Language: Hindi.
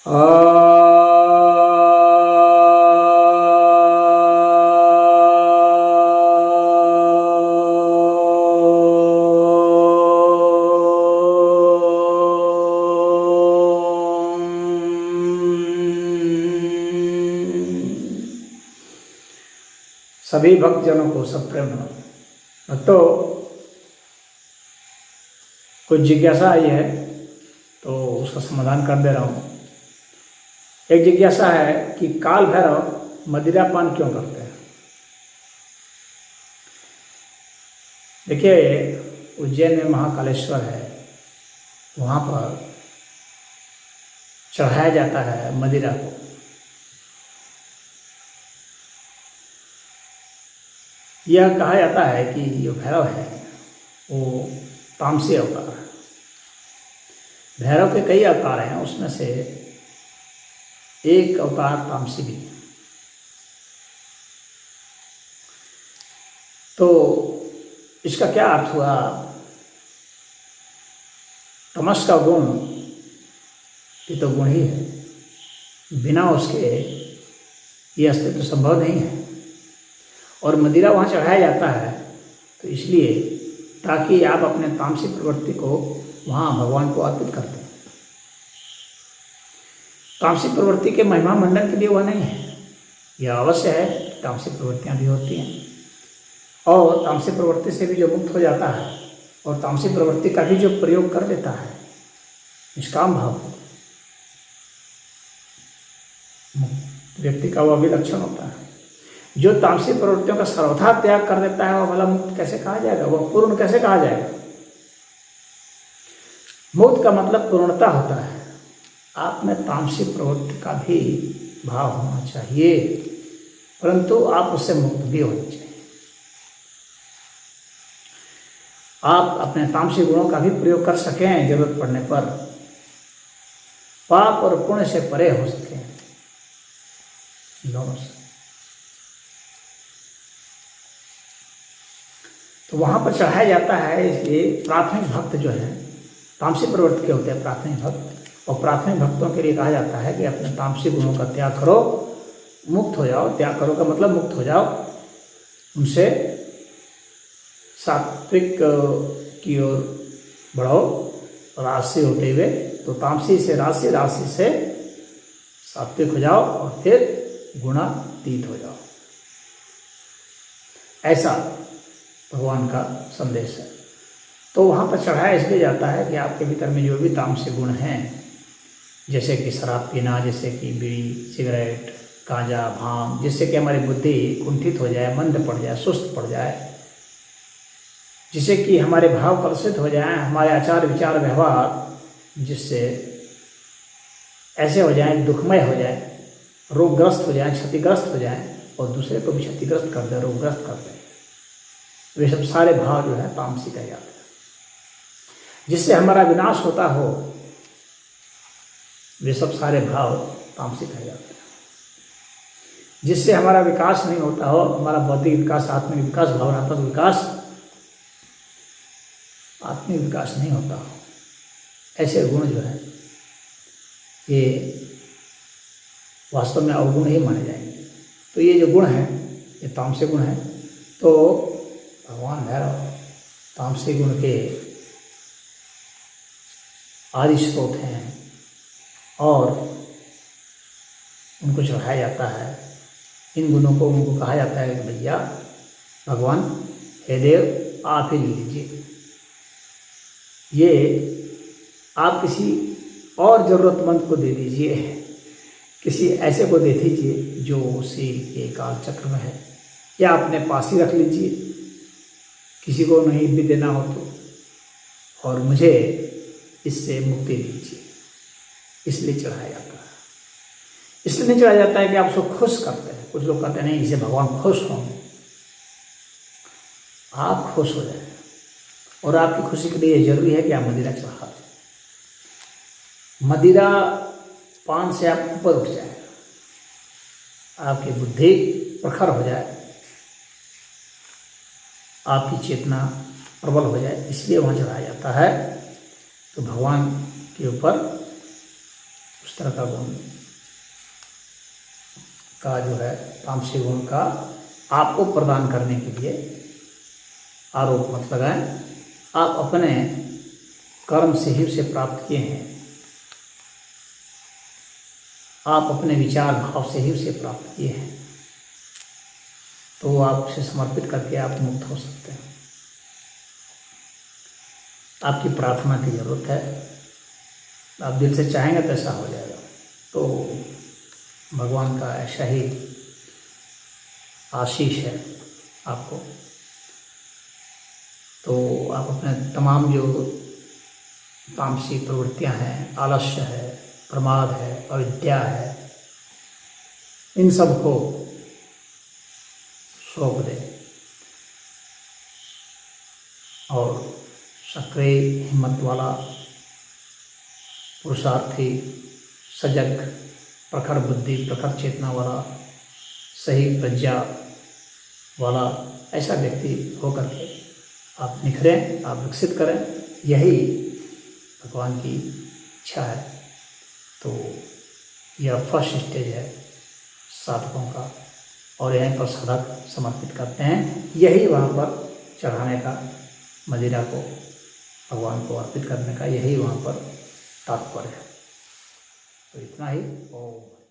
सभी भक्तजनों को सब प्रेम नमन। तो कुछ जिज्ञासा आई है तो उसका समाधान कर दे रहा हूँ। एक जिज्ञासा है कि काल भैरव मदिरापान क्यों करते हैं। देखिए, उज्जैन में महाकालेश्वर है, वहाँ पर चढ़ाया जाता है मदिरा को। यह कहा जाता है कि जो भैरव है वो तामसी अवतार है। भैरव के कई अवतार हैं, उसमें से एक अवतार तामसी भी है। तो इसका क्या अर्थ हुआ? तमस का गुण ये तो गुण ही है, बिना उसके ये अस्तित्व संभव नहीं है। और मदिरा वहाँ चढ़ाया जाता है तो इसलिए ताकि आप अपने तामसिक प्रवृत्ति को वहाँ भगवान को अर्पित करते हैं। तामसिक प्रवृत्ति के महिमा मंडन के लिए वह नहीं है। यह अवश्य है कि तामसिक प्रवृत्तियाँ भी होती हैं और तामसिक प्रवृत्ति से भी जो मुक्त हो जाता है और तामसिक प्रवृत्ति का भी जो प्रयोग कर देता है, निष्काम भाव व्यक्ति का वह भी लक्षण होता है। जो तामसिक प्रवृत्तियों का सर्वथा त्याग कर देता है वह भला मुक्त कैसे कहा जाएगा, वह पूर्ण कैसे कहा जाएगा? मुक्त का मतलब पूर्णता होता है। आप में तामसिक प्रवृत्ति का भी भाव होना चाहिए, परंतु आप उससे मुक्त भी होने चाहिए। आप अपने तामसिक गुणों का भी प्रयोग कर सकें, जरूरत पड़ने पर पाप और पुण्य से परे हो सकें, दोनों से। तो वहाँ पर चढ़ाया जाता है। इसलिए प्राथमिक भक्त जो है तामसिक प्रवृत्ति के होते हैं प्राथमिक भक्त, और प्राथमिक भक्तों के लिए कहा जाता है कि अपने तामसिक गुणों का त्याग करो, मुक्त हो जाओ। त्याग करो का मतलब मुक्त हो जाओ, उनसे सात्विक की ओर बढ़ो, राजसी होते हुए। तो तामसी से राजसी, राजसी से सात्विक हो जाओ और फिर गुणातीत हो जाओ। ऐसा भगवान का संदेश है। तो वहाँ पर चढ़ाया इसलिए जाता है कि आपके भीतर में जो भी तामसिक गुण हैं, जैसे कि शराब पीना, जैसे कि बीड़ी, सिगरेट, गांजा, भांग, जिससे कि हमारी बुद्धि कुंठित हो जाए, मंद पड़ जाए, सुस्त पड़ जाए, जिससे कि हमारे भाव कलुषित हो जाएं, हमारे आचार विचार व्यवहार जिससे ऐसे हो जाएं, दुखमय हो जाए, रोगग्रस्त हो जाए, क्षतिग्रस्त हो जाए और दूसरे को भी क्षतिग्रस्त कर दे, रोगग्रस्त कर दे, वे सब सारे भाव जो है तामसी कहे जाते हैं। जिससे हमारा विनाश होता हो, वे सब सारे भाव तामसी कहे जाते हैं। जिससे हमारा विकास नहीं होता हो, हमारा बौद्धिक विकास, आत्मिक विकास, भावनात्मक विकास, आत्मिक विकास नहीं होता हो, ऐसे गुण जो है ये वास्तव में अवगुण ही माने जाएंगे। तो ये जो गुण हैं ये तामसिक गुण हैं। तो भगवान भैरव तामसिक गुण के आदि स्रोत हैं और उनको चढ़ाया जाता है। इन गुणों को उनको कहा जाता है कि भैया भगवान हे देव आप ही ले लीजिए, ये आप किसी और ज़रूरतमंद को दे दीजिए, किसी ऐसे को दे दीजिए जो उसी के काल चक्र में है, या अपने पास ही रख लीजिए, किसी को नहीं भी देना हो तो, और मुझे इससे मुक्ति दीजिए। इसलिए चढ़ाया जाता है। इसलिए नहीं चढ़ाया जाता है कि आप उसको खुश करते हैं। कुछ लोग कहते हैं नहीं, इसे भगवान खुश हों। आप खुश हो जाए, और आपकी खुशी के लिए जरूरी है कि आप मदिरा चढ़ा दें। मदिरा पान से आप ऊपर उठ जाए, आपकी बुद्धि प्रखर हो जाए, आपकी चेतना प्रबल हो जाए, इसलिए वहाँ चढ़ाया जाता है। तो भगवान के ऊपर उस तरह का गुण का जो है तामसिक गुण का आपको प्रदान करने के लिए आरोप मत लगाएं। आप अपने कर्म से ही उसे प्राप्त किए हैं, आप अपने विचार भाव से ही उसे प्राप्त किए हैं, तो आप उसे समर्पित करके आप मुक्त हो सकते हैं। आपकी प्रार्थना की जरूरत है, आप दिल से चाहेंगे तो ऐसा हो जाएगा। तो भगवान का ऐसा ही आशीष है आपको। तो आप अपने तमाम जो तामसिक प्रवृत्तियां हैं, आलस्य है, प्रमाद है, अविद्या है, इन सब को सौंप दें और सक्रिय हिम्मत वाला, पुरुषार्थी, सजग, प्रखर बुद्धि, प्रखर चेतना वाला, सही प्रज्ञा वाला ऐसा व्यक्ति होकर के आप निखरें, आप विकसित करें। यही भगवान की इच्छा है। तो यह फर्स्ट स्टेज है साधकों का, और यहीं पर साधक समर्पित करते हैं। यही वहाँ पर चढ़ाने का, मदिरा को भगवान को अर्पित करने का यही वहाँ पर तात्पर्य है। तो इतना ही। ओम।